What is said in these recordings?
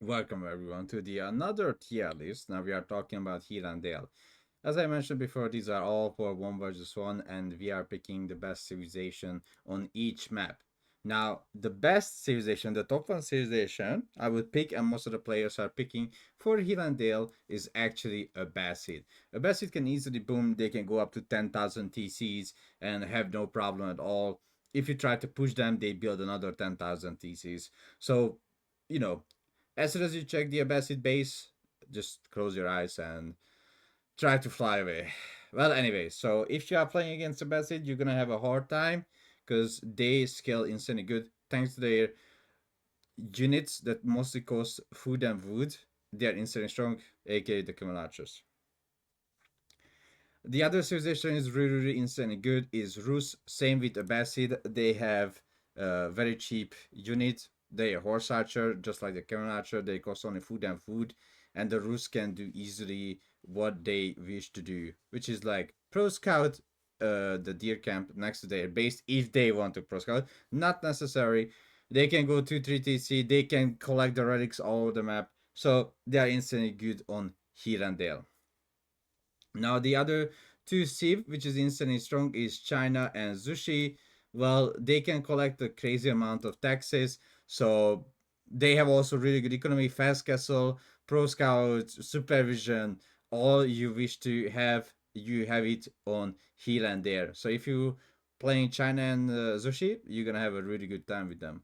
Welcome everyone to the another tier list. Now we are talking about Here and Dale. As I mentioned before, these are all for 1 versus 1, and we are picking the best civilization on each map. Now, the best civilization, the top one civilization I would pick, and most of the players are picking for Here and Dale, is actually a Abbasid. Abbasid can easily boom, they can go up to 10,000 TCs and have no problem at all. If you try to push them, they build another 10,000 TCs. So, you know, as soon as you check the Abbasid base, just close your eyes and try to fly away. Well, anyway, so if you are playing against Abbasid, you're gonna have a hard time because they scale insanely good thanks to their units that mostly cost food and wood. They are insanely strong, aka the Cumulachus. The other civilization is really insanely good is Rus. Same with Abbasid. They have very cheap unit. They are horse archer, just like the Karen archer. They cost only food and food, and the Rus can do easily what they wish to do, which is like pro scout the deer camp next to their base if they want to pro scout. Not necessary. They can go 2-3 TC. They can collect the relics all over the map. So they are instantly good on here and there. Now the other two Civ, which is instantly strong, is China and Zushi. Well, they can collect a crazy amount of taxes, so they have also really good economy, fast castle, pro scout, supervision, all you wish to have, you have it on here and there. So if you playing China and Zushi, you're gonna have a really good time with them.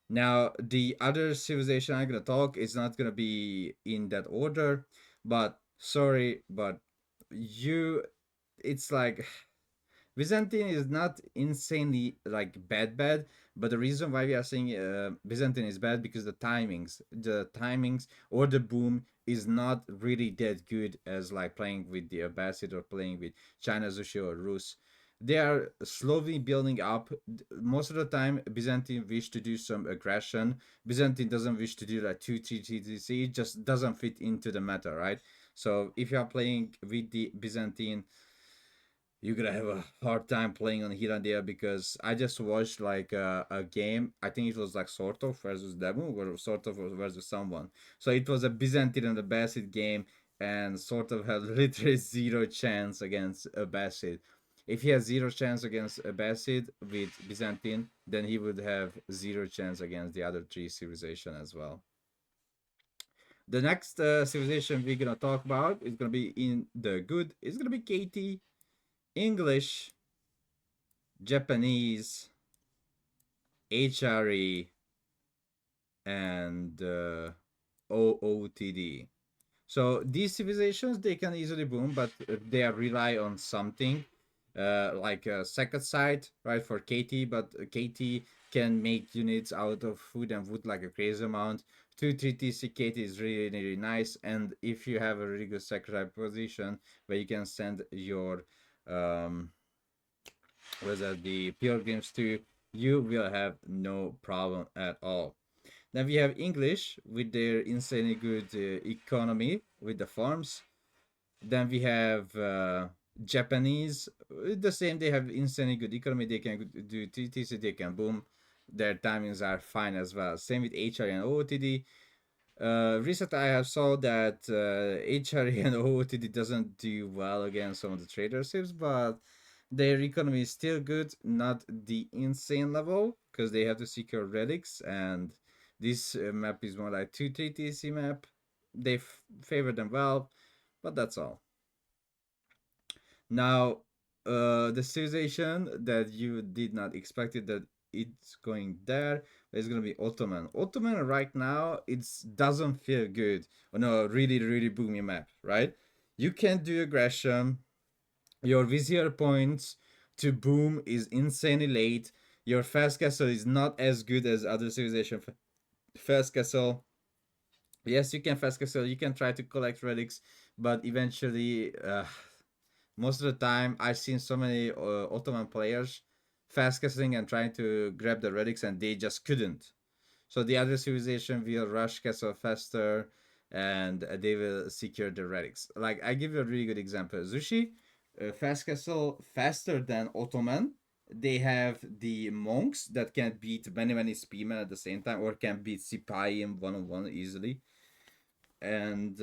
Now, the other civilization I'm gonna talk is not gonna be in that order, but sorry, but you, it's like Byzantine is not insanely like bad, but the reason why we are saying Byzantine is bad because the timings or the boom is not really that good as like playing with the Abbasid or playing with China Zushi or Rus. They are slowly building up. Most of the time, Byzantine wish to do some aggression. Byzantine doesn't wish to do like 2-3 TTC. It just doesn't fit into the meta, right? So if you are playing with the Byzantine, you're gonna have a hard time playing on here and there because I just watched like a game. I think it was like sort of versus Demo or sort of versus someone. So it was a Byzantine and a Bassett game, and sort of had literally zero chance against a Bassett. If he has zero chance against a Bassett with Byzantine, then he would have zero chance against the other three civilization as well. The next civilization we're gonna talk about is gonna be in the good. It's gonna be KT, English, Japanese, HRE, and OOTD. So these civilizations they can easily boom, but they rely on something like a second site, right, for KT. But KT can make units out of food and wood like a crazy amount. 2-3 TC KT is really nice, and if you have a really good second site position where you can send your whether the pilgrims to, you will have no problem at all. Then we have English with their insanely good economy with the farms. Then we have Japanese, the same. They have insanely good economy. They can do TTC. They can boom. Their timings are fine as well. Same with HR and OOTD. Recently, I have saw that HRE and OOTD doesn't do well against some of the trader ships, but their economy is still good, not the insane level, because they have to secure relics, and this map is more like 2-3 TC map. They favor them well, but that's all. Now, the civilization that you did not expect it that it's going there is gonna be Ottoman. Ottoman right now it doesn't feel good on a really boomy map, right? You can do aggression. Your vizier points to boom is insanely late. Your fast castle is not as good as other civilization fast castle. Yes, you can fast castle. You can try to collect relics, but eventually, most of the time, I've seen so many Ottoman players fast castling and trying to grab the relics, and they just couldn't. So the other civilization will rush castle faster, and they will secure the relics. Like I give you a really good example: Zushi, fast castle faster than Ottoman, They have the monks that can beat many spearmen at the same time, or can beat Sipai in 1-on-1 easily. And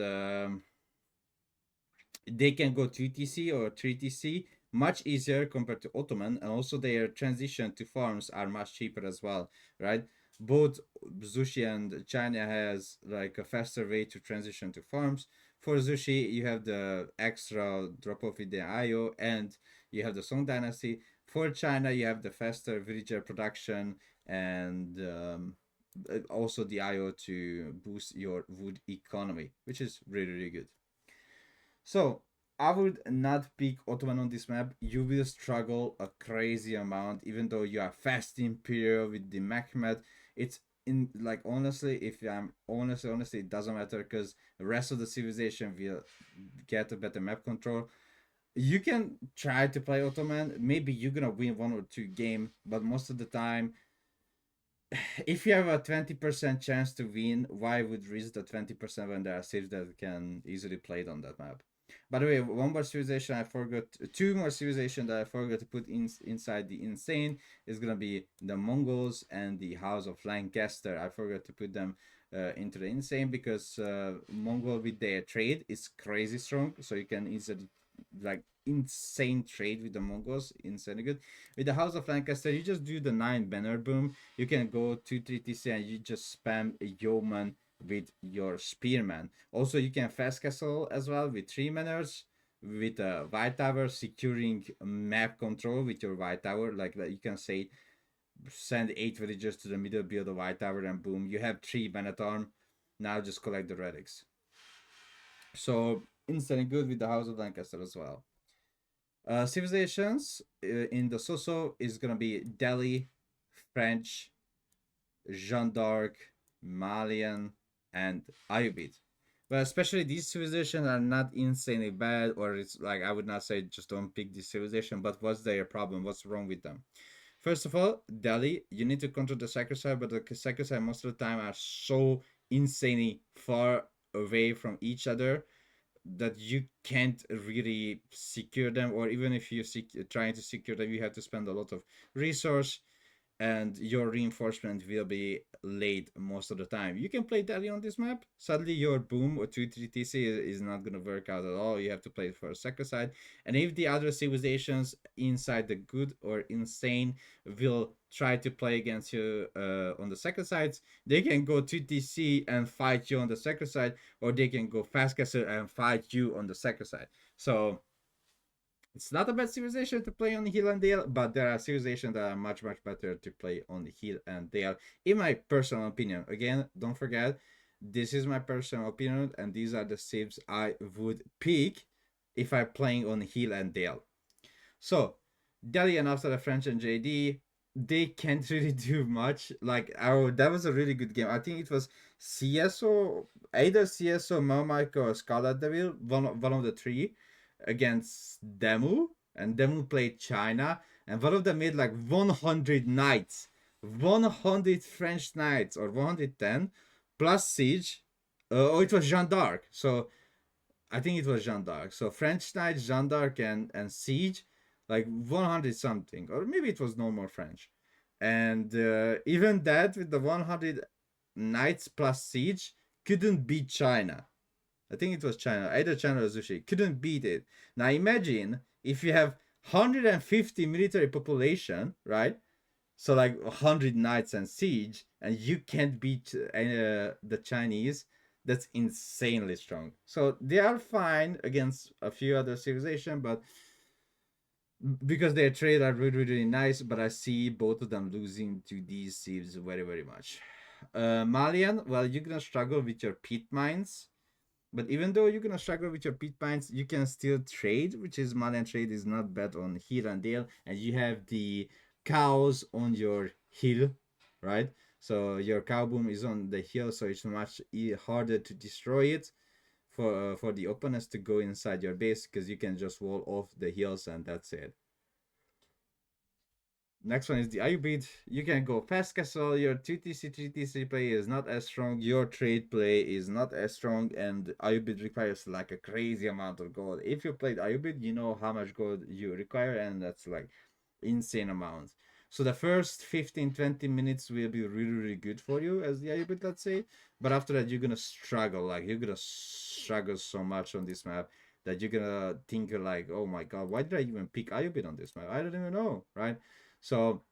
they can go 2TC or 3TC much easier compared to Ottoman, and also their transition to farms are much cheaper as well, right? Both Zushi and China has like a faster way to transition to farms. For Zushi, you have the extra drop off with the IO, and you have the Song Dynasty. For China, you have the faster villager production, and also the IO to boost your wood economy, which is really good. So I would not pick Ottoman on this map. You will struggle a crazy amount, even though you are fast Imperial with the Mehmet. It's in like honestly, if I'm honestly, it doesn't matter because the rest of the civilization will get a better map control. You can try to play Ottoman. Maybe you're gonna win one or two game, but most of the time, if you have a 20% chance to win, why would risk the 20% when there are cities that can easily play it on that map? By the way, one more civilization I forgot, two more civilization that I forgot to put inside the insane is gonna be the Mongols and the House of Lancaster. I forgot to put them into the insane because Mongol with their trade is crazy strong, so you can easily like insane trade with the Mongols, insane good. With the House of Lancaster, you just do the 9 banner boom. You can go 2-3 TC and you just spam a yeoman with your spearman. Also, you can fast castle as well with 3 manners with a white tower, securing map control with your white tower. Like that, you can say send 8 villagers to the middle, build a white tower, and boom, you have 3 man-at-arm. Now just collect the relics. So instantly good with the House of Lancaster as well. Civilizations in the Soso is gonna be Delhi, French, Jeanne d'Arc, Malian, and Ayubid. But especially these civilizations are not insanely bad, or it's like I would not say just don't pick this civilization, but what's their problem? What's wrong with them? First of all, Delhi, you need to control the sacrifice, but the sacrifice most of the time are so insanely far away from each other that you can't really secure them, or even if you trying to secure them, you have to spend a lot of resource, and your reinforcement will be late most of the time. You can play Delhi on this map. Sadly, your boom or 2-3 TC is not going to work out at all. You have to play it for a second side. And if the other civilizations inside the good or insane will try to play against you on the second sides, they can go 2 TC and fight you on the second side, or they can go fast castle and fight you on the second side. So it's not a bad civilization to play on Hill and Dale, but there are civilizations that are much better to play on the Hill and Dale, in my personal opinion. Again, don't forget, this is my personal opinion, and these are the civs I would pick if I'm playing on Hill and Dale. So, Delhi, and after the French and JD, they can't really do much. Like, oh, that was a really good game. I think it was CSO, either CSO, Malmike, or Scarlet Devil, one of the three, against Demu. And Demu played China, and one of them made like 100 knights, 100 French knights, or 110, plus siege. Oh, it was Jeanne d'Arc. So I think it was Jeanne d'Arc. So French Knight, Jeanne d'Arc, and Siege, like 100 something, or maybe it was normal French. And even that with the 100 Knights plus Siege couldn't beat China. I think it was China, either China or Zushi. Couldn't beat it. Now imagine if you have 150 military population, right? So like 100 knights and siege, and you can't beat the Chinese. That's insanely strong. So they are fine against a few other civilizations, but because their trade are really nice, but I see both of them losing to these civs very much. Malian, well, you're gonna struggle with your pit mines, but even though you're gonna struggle with your pit mines, you can still trade, which is Malian trade is not bad on Hill and Dale, and you have the cows on your hill, right? So your cow boom is on the hill, so it's much harder to destroy it for the opponents to go inside your base, because you can just wall off the hills and that's it. Next one is the Ayubid. You can go fast castle. Your 2TC, 3TC play is not as strong. Your trade play is not as strong. And Ayubid requires like a crazy amount of gold. If you played Ayubid, you know how much gold you require. And that's like insane amount. So the first 15-20 minutes will be really really good for you as the Ayubit, let's say. But after that you're gonna struggle, like you're gonna struggle so much on this map that you're gonna think like, oh my god, why did I even pick Ayubit on this map? I don't even know, right? So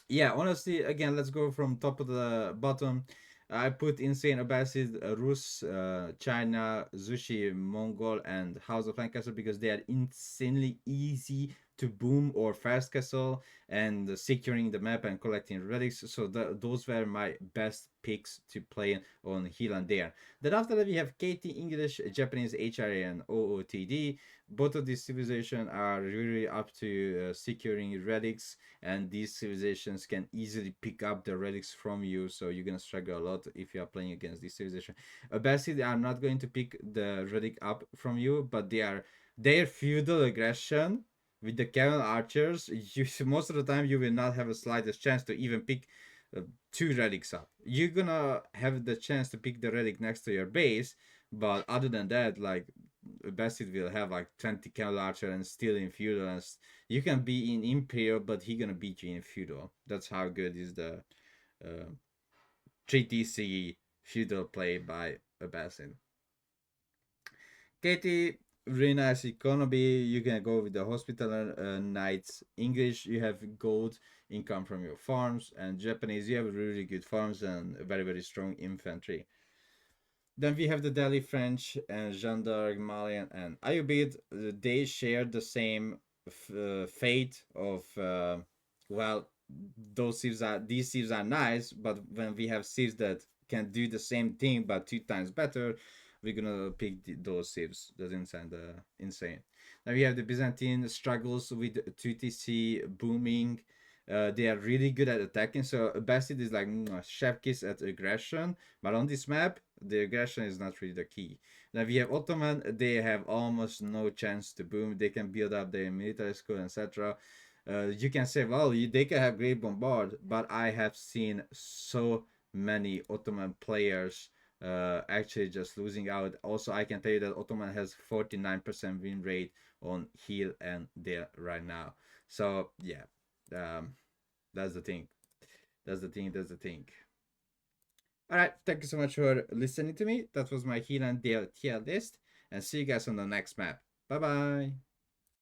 yeah, honestly, again, let's go from top of the bottom. I put Insane Abbasid, Rus, China, Zushi, Mongol, and House of Lancaster because they are insanely easy to boom or fast castle and securing the map and collecting relics. So those were my best picks to play on here and there. Then after that we have KT, English, Japanese, HRA, and OOTD. Both of these civilizations are really up to securing relics, and these civilizations can easily pick up the relics from you, so you're gonna struggle a lot if you are playing against this civilization. Basically they are not going to pick the relic up from you, but they are their feudal aggression with the cavalry archers. You most of the time you will not have a slightest chance to even pick uh, two relics up. You're gonna have the chance to pick the relic next to your base, but other than that, like Bassett will have like 20 cavalry archer and still in feudal, and you can be in Imperial, but he gonna beat you in feudal. That's how good is the uh, 3TC feudal play by Abbasid. Katie, really nice economy. You can go with the hospitaller knights. English, you have gold income from your farms, and Japanese, you have really good farms and very very strong infantry. Then we have the Delhi French and Jeanne d'Arc, Malian, and Ayubid. They share the same fate of well, these Civs are nice, but when we have Civs that can do the same thing but 2 times better, we're gonna pick those Civs. That's insane. Insane. Now we have the Byzantine struggles with 2TC booming. They are really good at attacking. So Bassett is like chef kiss at aggression, but on this map, the aggression is not really the key. Now we have Ottoman, they have almost no chance to boom. They can build up their military school, etc. You can say, well, they can have great bombard, but I have seen so many Ottoman players actually just losing out. Also, I can tell you that Ottoman has 49% win rate on heal and there right now. So yeah, um, that's the thing. That's the thing. That's the thing. All right. Thank you so much for listening to me. That was my heal and deal tier list. And see you guys on the next map. Bye bye.